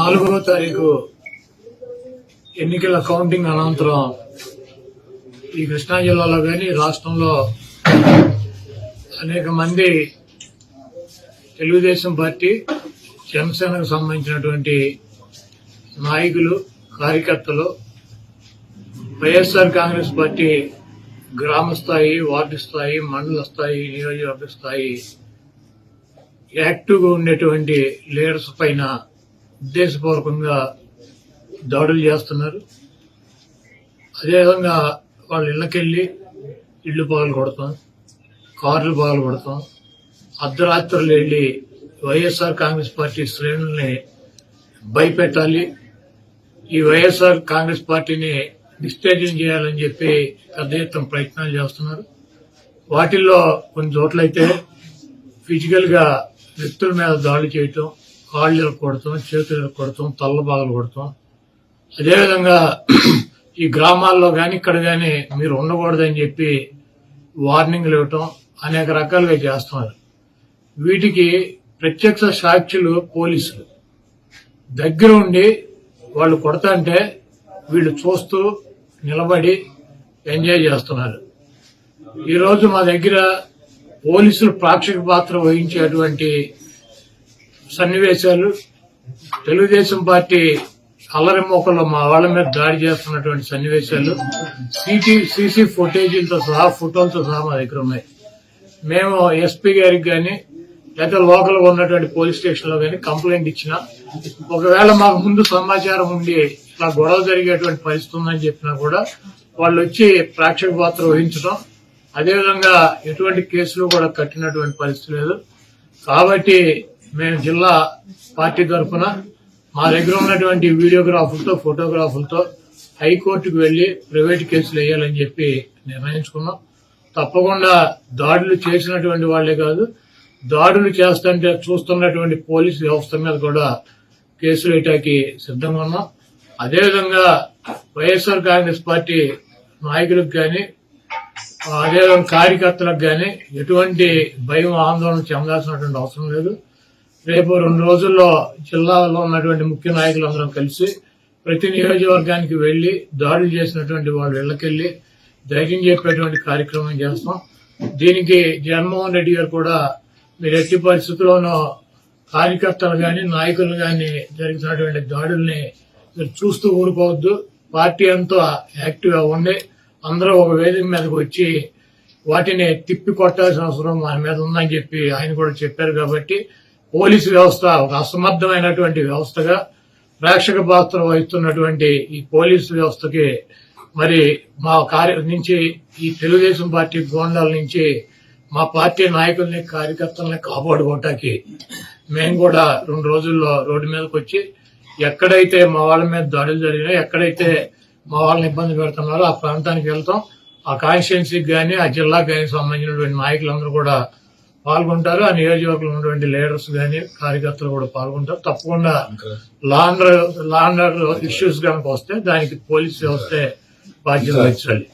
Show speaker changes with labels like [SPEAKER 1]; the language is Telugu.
[SPEAKER 1] 4వ తారీఖు ఎన్నికల కౌంటింగ్ అనంతరం ఈ కృష్ణా జిల్లాలో కానీ రాష్ట్రంలో అనేక మంది తెలుగుదేశం పార్టీ జనసేనకు సంబంధించినటువంటి నాయకులు కార్యకర్తలు వైఎస్ఆర్ కాంగ్రెస్ పార్టీ గ్రామ స్థాయి, వార్డు స్థాయి, మండల స్థాయి, నియోజకవర్గ స్థాయి యాక్టివ్గా ఉండేటువంటి లీడర్స్ పైన ఉద్దేశపూర్వకంగా దాడులు చేస్తున్నారు. అదేవిధంగా వాళ్ళ ఇళ్లకెళ్లి ఇళ్లు పగలు కొడతాం, కార్లు పగలు కొడతాం, అర్ధరాత్రులు వెళ్లి వైఎస్ఆర్ కాంగ్రెస్ పార్టీ శ్రేణుల్ని భయపెట్టాలి, ఈ వైఎస్ఆర్ కాంగ్రెస్ పార్టీని డిస్టేజింగ్ చేయాలని చెప్పి పెద్ద ఎత్తున ప్రయత్నాలు చేస్తున్నారు. వాటిల్లో కొన్ని చోట్లయితే ఫిజికల్ గా వ్యక్తుల మీద దాడి చేయటం, కాళ్ళు కొడతాం, చేతులు కొడతాం, తల్ల బాగలు కొడతాం. అదేవిధంగా ఈ గ్రామాల్లో గాని ఇక్కడ గాని మీరు ఉండకూడదని చెప్పి వార్నింగ్లు ఇవ్వటం అనేక రకాలుగా చేస్తున్నారు. వీటికి ప్రత్యక్ష సాక్షులు పోలీసులు దగ్గర ఉండి వాళ్ళు కొడతాంటే వీళ్ళు చూస్తూ నిలబడి ఎంజాయ్ చేస్తున్నారు. ఈరోజు మా దగ్గర పోలీసులు ప్రేక్షక పాత్ర వహించేటువంటి సన్నివేశాలు, తెలుగుదేశం పార్టీ అల్లరి మోకల్లో మా వాళ్ళ మీద దాడి చేస్తున్నటువంటి సన్నివేశాలు సీసీ ఫుటేజీలతో సహా, ఫోటోలతో సహా మా దగ్గర ఉన్నాయి. మేము ఎస్పీ గారికి గాని లేదా లోకల్ గా ఉన్నటువంటి పోలీస్ స్టేషన్ లో గాని కంప్లైంట్ ఇచ్చినా, ఒకవేళ మాకు ముందు సమాచారం ఉండి ఇట్లా గొడవ జరిగేటువంటి పరిస్థితి ఉందని చెప్పినా కూడా వాళ్ళు వచ్చి ప్రేక్షక పాత్ర వహించడం, అదేవిధంగా ఎటువంటి కేసులు కూడా కట్టినటువంటి పరిస్థితి లేదు. కాబట్టి మేము జిల్లా పార్టీ తరఫున మా దగ్గర ఉన్నటువంటి వీడియోగ్రాఫర్లతో, ఫోటోగ్రాఫర్లతో హైకోర్టుకు వెళ్లి ప్రైవేట్ కేసులు వేయాలని చెప్పి నిర్ణయించుకున్నాం. తప్పకుండా దాడులు చేసినటువంటి వాళ్లే కాదు, దాడులు చేస్తుంటే చూస్తున్నటువంటి పోలీసు వ్యవస్థ మీద కూడా కేసులు వేయటానికి సిద్ధంగా ఉన్నాం. అదేవిధంగా వైఎస్ఆర్ కాంగ్రెస్ పార్టీ నాయకులకు గాని, అదేవిధంగా కార్యకర్తలకు గాని ఎటువంటి భయం, ఆందోళన చెందాల్సినటువంటి అవసరం లేదు. రేపు 2 రోజుల్లో జిల్లాలో ఉన్నటువంటి ముఖ్య నాయకులందరం కలిసి ప్రతి నియోజకవర్గానికి వెళ్లి దాడులు చేసినటువంటి వాళ్ళు ఇళ్లకెళ్లి ధైర్యం చెప్పేటువంటి కార్యక్రమం చేస్తాం. దీనికి జగన్మోహన్ రెడ్డి గారు కూడా మీరు ఎట్టి పరిస్థితుల్లోనూ కార్యకర్తలు గాని, నాయకులు గాని జరుగుతున్నటువంటి దాడుల్ని మీరు చూస్తూ ఊరుకోవద్దు, పార్టీ అంతా యాక్టివ్ గా ఉండి అందరూ ఒక వేదిక మీదకి వచ్చి వాటిని తిప్పి కొట్టాల్సిన అవసరం మన మీద ఉందని చెప్పి ఆయన కూడా చెప్పారు. కాబట్టి పోలీసు వ్యవస్థ ఒక అసమర్థమైనటువంటి వ్యవస్థగా ప్రేక్షక పాత్ర వహిస్తున్నటువంటి ఈ పోలీసు వ్యవస్థకి మరి మా నుంచి ఈ తెలుగుదేశం పార్టీ గోండాల నుంచి మా పార్టీ నాయకుల్ని, కార్యకర్తల్ని కాపాడుకోవటానికి మేము కూడా 2 రోజుల్లో రోడ్డు మీదకి వచ్చి ఎక్కడైతే మా వాళ్ళ మీద దాడులు జరిగినాయో, ఎక్కడైతే మా వాళ్ళని ఇబ్బంది పెడుతున్నారో ఆ ప్రాంతానికి వెళ్తాం. ఆ కాన్స్టిట్యున్సీకి గానీ, ఆ జిల్లాకు గానీ సంబంధించినటువంటి నాయకులందరూ కూడా పాల్గొంటారు. ఆ నియోజకవర్గంలో ఉన్నటువంటి లీడర్స్ గానీ, కార్యకర్తలు కూడా పాల్గొంటారు. తప్పకుండా లా అండ్ ఆర్డర్ ఇష్యూస్ కనుక వస్తే దానికి పోలీసు వ్యవస్థే బాధ్యత వహించాలి.